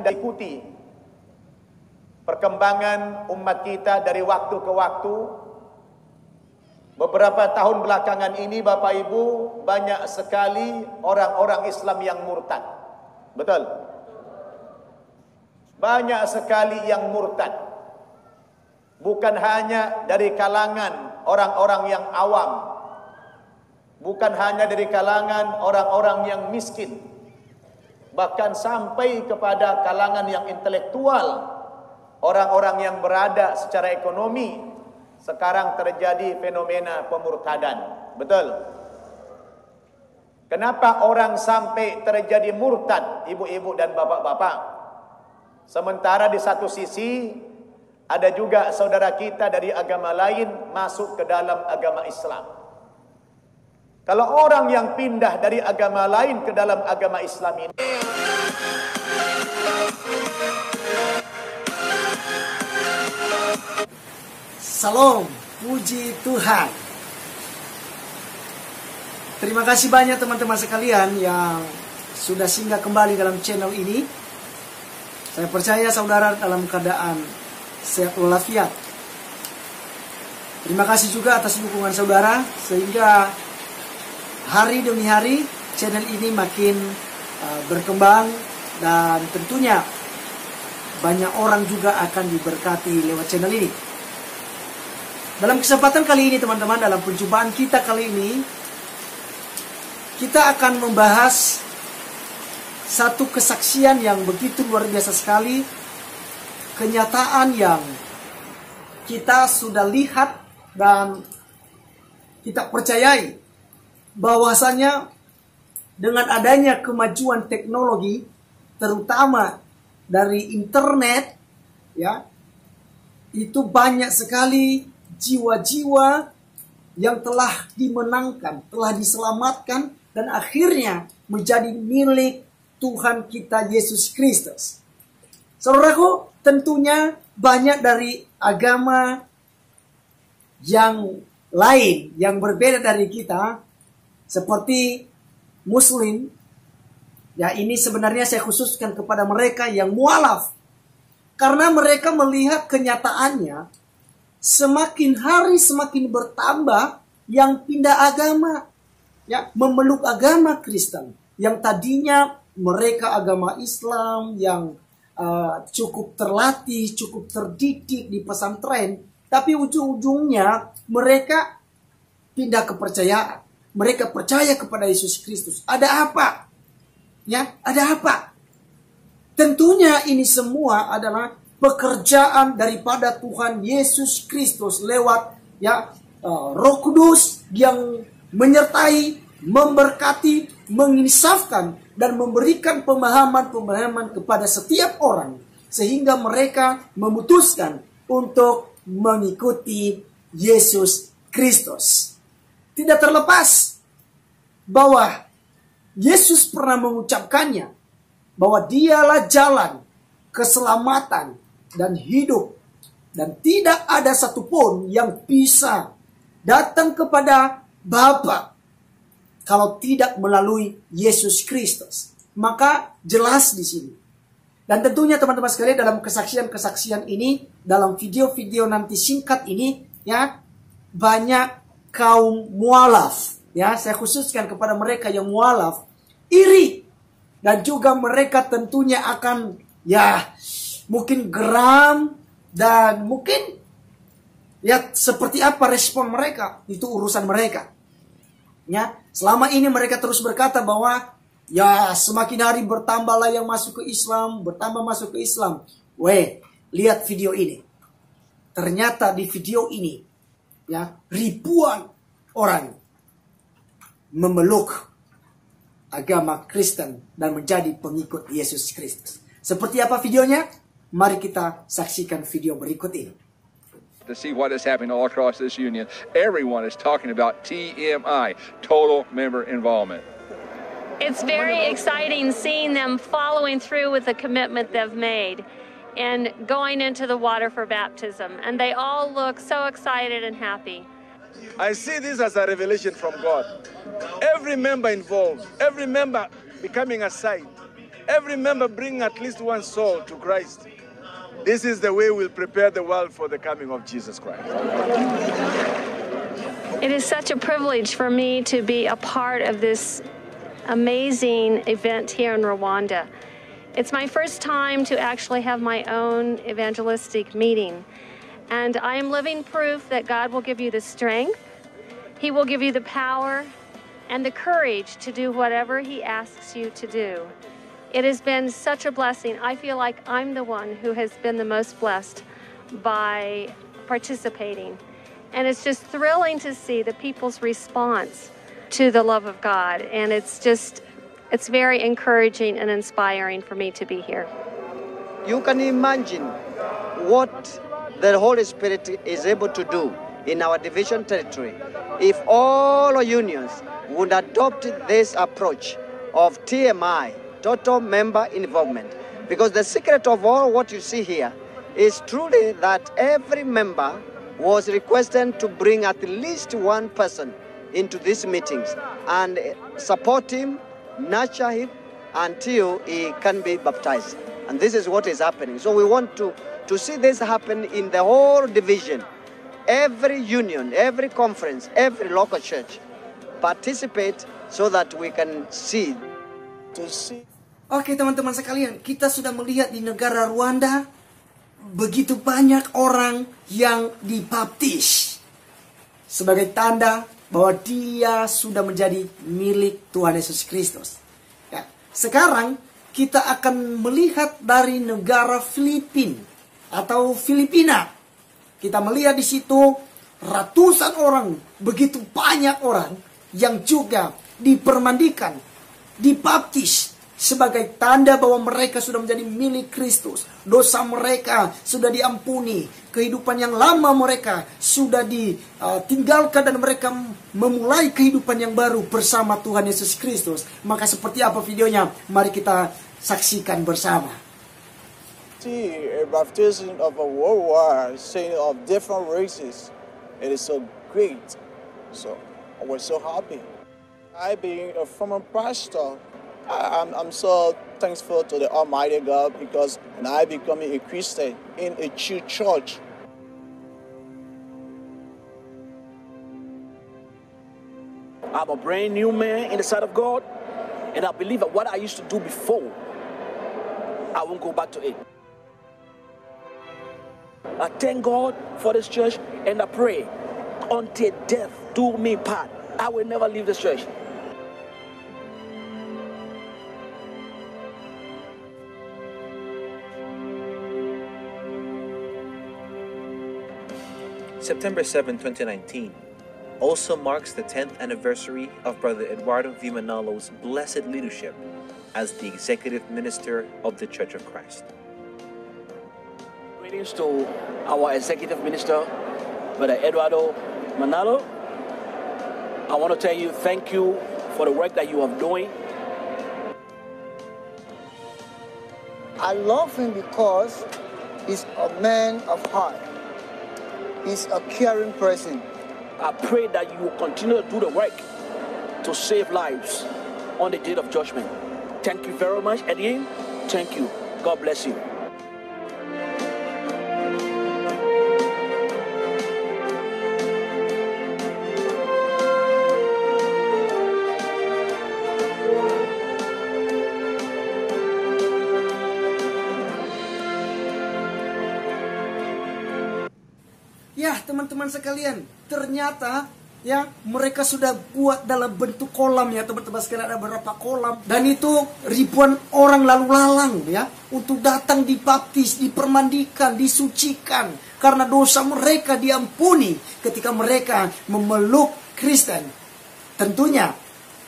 Anda ikuti perkembangan umat kita dari waktu ke waktu. Beberapa tahun belakangan ini Bapak Ibu, banyak sekali orang-orang Islam yang murtad. Betul? Banyak sekali yang murtad. Bukan hanya dari kalangan orang-orang yang awam, bukan hanya dari kalangan orang-orang yang miskin, bahkan sampai kepada kalangan yang intelektual, orang-orang yang berada secara ekonomi. Sekarang terjadi fenomena pemurtadan. Betul? Kenapa orang sampai terjadi murtad, ibu-ibu dan bapak-bapak? Sementara di satu sisi ada juga saudara kita dari agama lain masuk ke dalam agama Islam. Kalau orang yang pindah dari agama lain ke dalam agama Islam ini, Salam, puji Tuhan. Terima kasih banyak teman-teman sekalian yang sudah singgah kembali dalam channel ini. Saya percaya saudara dalam keadaan sehat walafiat. Terima kasih juga atas dukungan saudara, sehingga hari demi hari channel ini makin berkembang, dan tentunya banyak orang juga akan diberkati lewat channel ini. Dalam kesempatan kali ini teman-teman, dalam perjumpaan kita kali ini, kita akan membahas satu kesaksian yang begitu luar biasa sekali. Kenyataan yang kita sudah lihat dan kita percayai bahwasanya dengan adanya kemajuan teknologi, terutama dari internet, ya, itu banyak sekali jiwa-jiwa yang telah dimenangkan, telah diselamatkan, dan akhirnya menjadi milik Tuhan kita Yesus Kristus. Saudaraku, tentunya banyak dari agama yang lain, yang berbeda dari kita, seperti Muslim. Ya, ini sebenarnya saya khususkan kepada mereka yang mualaf, karena mereka melihat kenyataannya semakin hari semakin bertambah yang pindah agama, ya, memeluk agama Kristen. Yang tadinya mereka agama Islam yang cukup terlatih, cukup terdidik di pesantren, tapi ujung-ujungnya mereka pindah kepercayaan. Mereka percaya kepada Yesus Kristus. Ada apa? Ya, ada apa? Tentunya ini semua adalah pekerjaan daripada Tuhan Yesus Kristus lewat, ya, Roh Kudus yang menyertai, memberkati, menginsafkan, dan memberikan pemahaman-pemahaman kepada setiap orang, sehingga mereka memutuskan untuk mengikuti Yesus Kristus. Tidak terlepas bahwa Yesus pernah mengucapkannya, bahwa dialah jalan, keselamatan, dan hidup, dan tidak ada satupun yang bisa datang kepada Bapa kalau tidak melalui Yesus Kristus. Maka jelas di sini. Dan tentunya teman-teman sekalian, dalam kesaksian-kesaksian ini, dalam video-video nanti singkat ini, ya, banyak kaum mualaf, ya, saya khususkan kepada mereka yang mualaf, iri, dan juga mereka tentunya akan, ya, mungkin geram, dan mungkin, ya, seperti apa respon mereka, itu urusan mereka. Ya, selama ini mereka terus berkata bahwa, ya, semakin hari bertambahlah yang masuk ke Islam, bertambah masuk ke Islam. Weh, lihat video ini. Ternyata di video ini, ya, ribuan orang memeluk agama Kristen dan menjadi pengikut Yesus Kristus. Seperti apa videonya? Mari kita saksikan video berikut ini. To see what is happening all across this union, everyone is talking about TMI, total member involvement. It's very exciting seeing them following through with the commitment they've made and going into the water for baptism. And they all look so excited and happy. I see this as a revelation from God. Every member involved, every member becoming a side, every member bring at least one soul to Christ. This is the way we'll prepare the world for the coming of Jesus Christ. It is such a privilege for me to be a part of this amazing event here in Rwanda. It's my first time to actually have my own evangelistic meeting. And I am living proof that God will give you the strength, He will give you the power, and the courage to do whatever He asks you to do. It has been such a blessing. I feel like I'm the one who has been the most blessed by participating. And it's just thrilling to see the people's response to the love of God. And it's very encouraging and inspiring for me to be here. You can imagine what the Holy Spirit is able to do in our division territory if all our unions would adopt this approach of TMI, total member involvement. Because the secret of all what you see here is truly that every member was requested to bring at least one person into these meetings and support him, nurture him until he can be baptized. And this is what is happening. So we want to see this happen in the whole division. Every union, every conference, every local church participate so that we can see. Oke teman-teman sekalian, kita sudah melihat di negara Rwanda begitu banyak orang yang dibaptis sebagai tanda bahwa dia sudah menjadi milik Tuhan Yesus Kristus. Ya, sekarang kita akan melihat dari negara Filipina. Kita melihat di situ ratusan orang, begitu banyak orang yang juga dipermandikan, dibaptis sebagai tanda bahwa mereka sudah menjadi milik Kristus. Dosa mereka sudah diampuni. Kehidupan yang lama mereka sudah ditinggalkan dan mereka memulai kehidupan yang baru bersama Tuhan Yesus Kristus. Maka seperti apa videonya? Mari kita saksikan bersama. See a baptism of a worldwide saint of different races. It is so great. So I was so happy. I being a former pastor, I'm so thankful to the Almighty God because I becoming a Christian in a true church. I'm a brand new man in the sight of God, and I believe that what I used to do before, I won't go back to it. I thank God for this church, and I pray until death do me part, I will never leave this church. September 7, 2019 also marks the 10th anniversary of Brother Eduardo V. Manalo's blessed leadership as the Executive Minister of the Church of Christ. Greetings to our Executive Minister, Brother Eduardo Manalo. I want to tell you thank you for the work that you are doing. I love him because he's a man of heart. He's a caring person. I pray that you will continue to do the work to save lives on the day of judgment. Thank you very much, Eddie. Thank you. God bless you. Ya teman-teman sekalian, ternyata ya mereka sudah buat dalam bentuk kolam ya teman-teman sekalian, ada beberapa kolam dan itu ribuan orang lalu lalang ya untuk datang dibaptis, dipermandikan, disucikan karena dosa mereka diampuni ketika mereka memeluk Kristen. Tentunya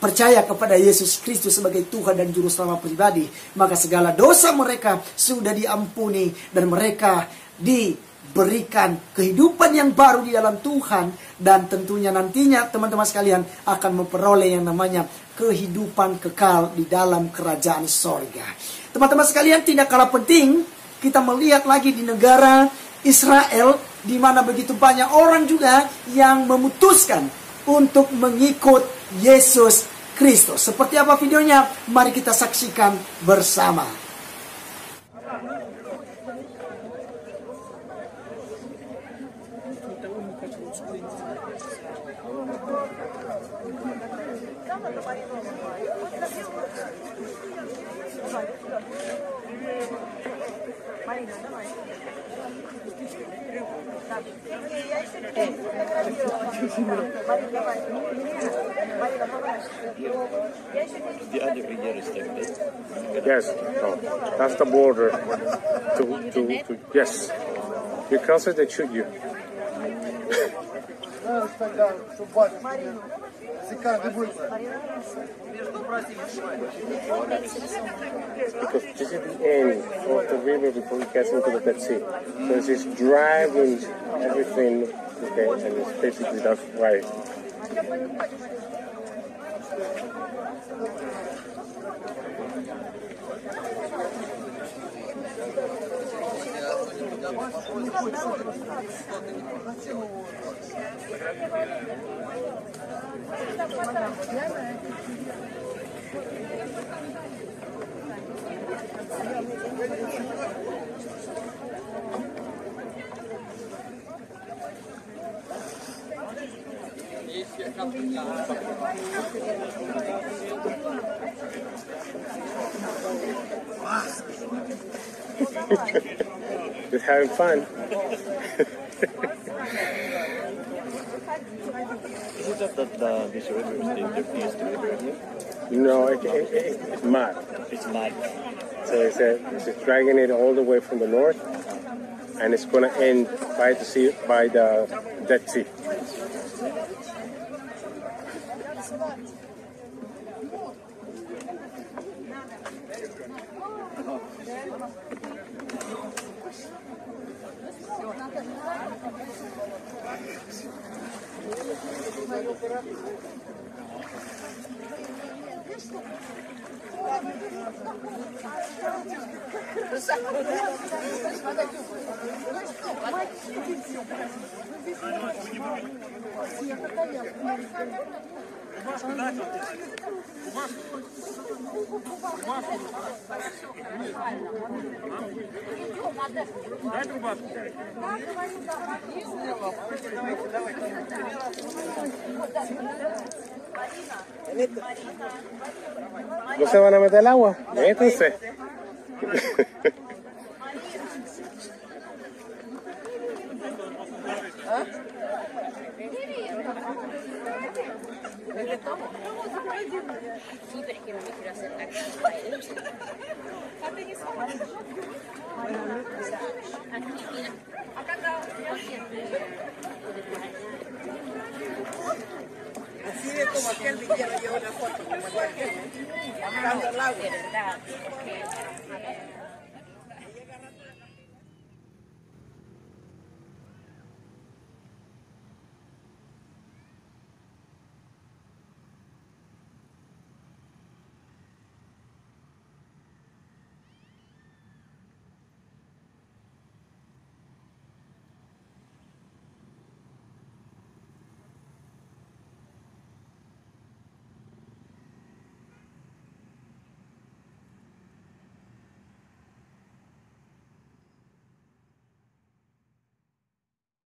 percaya kepada Yesus Kristus sebagai Tuhan dan Juru Selamat pribadi, maka segala dosa mereka sudah diampuni dan mereka diberikan kehidupan yang baru di dalam Tuhan, dan tentunya nantinya teman-teman sekalian akan memperoleh yang namanya kehidupan kekal di dalam kerajaan sorga. Teman-teman sekalian, tidak kalah penting kita melihat lagi di negara Israel, di mana begitu banyak orang juga yang memutuskan untuk mengikut Yesus Kristus. Seperti apa videonya? Mari kita saksikan bersama. Yes, no, that's the border. Yes, you cross it, they shoot you. Because this is the end of the river before it gets into the Dead Sea. So it's just driving everything, okay, and it's basically that's right. Just having fun. Is it just that this river is the dirtiest river here? No, it's mud. It's mud. So it's just dragging it all the way from the north, and it's going to end by the Dead Sea. ¿No se van a meter al agua? Métanse. Así de como aquel villano lleva una foto, como aquel, bajando al agua.